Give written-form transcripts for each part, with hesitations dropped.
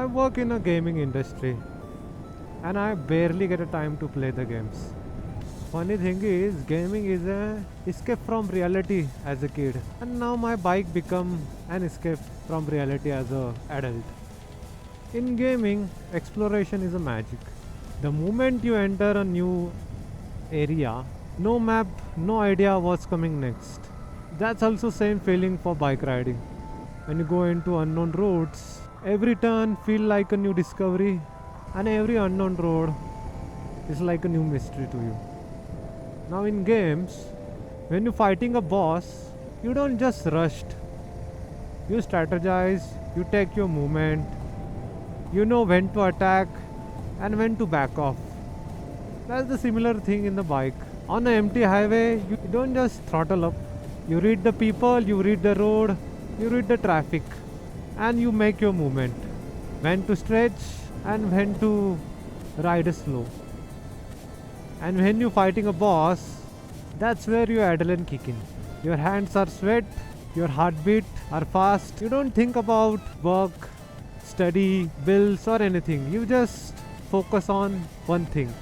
I work in a gaming industry and I barely get a time to play the games. Funny thing is, gaming is a escape from reality as a kid, and now my bike become an escape from reality as a adult. In gaming, exploration is a magic. The moment you enter a new area, no map, no idea what's coming next. That's also same feeling for bike riding. When you go into unknown routes, every turn feel like a new discovery, and every unknown road is like a new mystery to you. Now in games, when you're fighting a boss, you don't just rush. You strategize, you take your movement, you know when to attack and when to back off. That's the similar thing in the bike. On an empty highway, you don't just throttle up. You read the people, you read the road, you read the traffic, and you make your movement. When to stretch and when to ride slow. And when you're fighting a boss, that's where your adrenaline kick in. Your hands are sweat, your heartbeat are fast. You don't think about work, study, bills or anything. You just focus on one thing,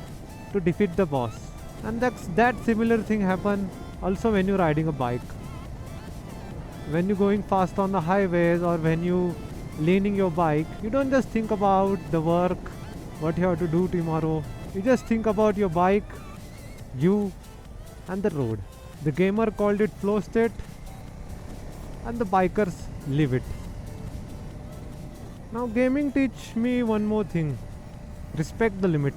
to defeat the boss. And that similar thing happen also when you're riding a bike. When you're going fast on the highways or when you leaning your bike, you don't just think about the work, what you have to do tomorrow. You just think about your bike, you and the road. The gamer called it flow state and the bikers live it. Now gaming teach me one more thing. Respect the limit.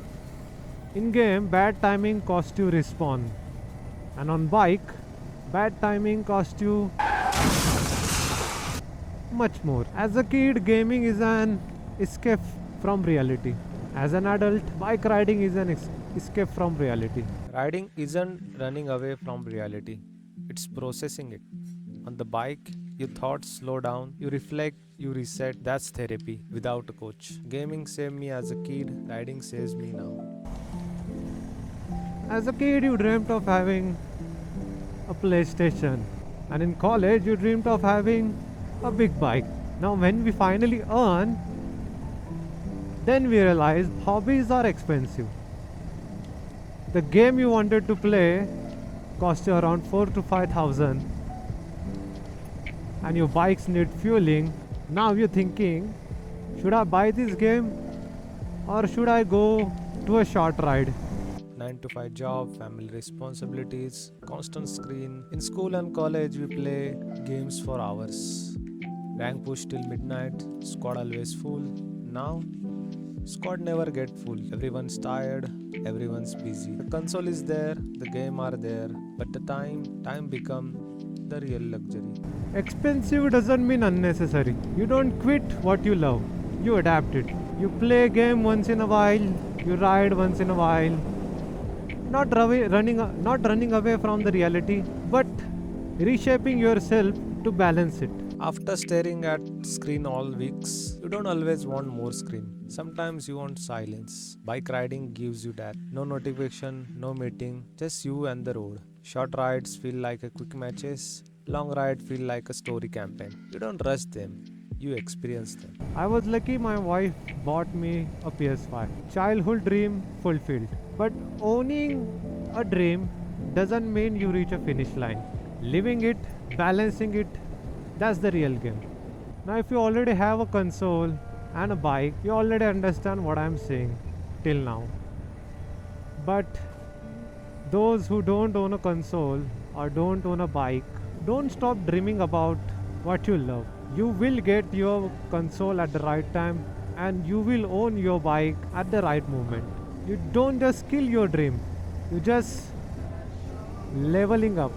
In game, bad timing cost you respawn. And on bike, bad timing cost you much more. As a kid, gaming is an escape from reality. As an adult, bike riding is an escape from reality. Riding isn't running away from reality, it's processing it. On the bike, your thoughts slow down, you reflect, you reset. That's therapy without a coach. Gaming saved me as a kid, riding saves me now. As a kid, you dreamt of having a PlayStation, and in college, you dreamed of having a big bike. Now, when we finally earn, then we realize hobbies are expensive. The game you wanted to play cost you around 4 to 5,000, and your bikes need fueling. Now you're thinking, should I buy this game or should I go to a short ride? 9 to 5 job, family responsibilities, constant screen. In school and college, we play games for hours. Rank push till midnight, squad always full. Now, squad never get full. Everyone's tired, everyone's busy. The console is there, the game are there, but the time become the real luxury. Expensive doesn't mean unnecessary. You don't quit what you love, you adapt it. You play a game once in a while, you ride once in a while. Not running away from the reality, but reshaping yourself to balance it. After staring at screen all weeks, you don't always want more screen. Sometimes you want silence. Bike riding gives you that. No notification, no meeting, just you and the road. Short rides feel like a quick matches. Long ride feel like a story campaign. You don't rush them, you experience them. I was lucky my wife bought me a PS5. Childhood dream fulfilled. But owning a dream doesn't mean you reach a finish line. Living it, balancing it, that's the real game. Now if you already have a console and a bike, you already understand what I'm saying till now. But those who don't own a console or don't own a bike, don't stop dreaming about what you love. You will get your console at the right time and you will own your bike at the right moment. You don't just kill your dream, you just leveling up.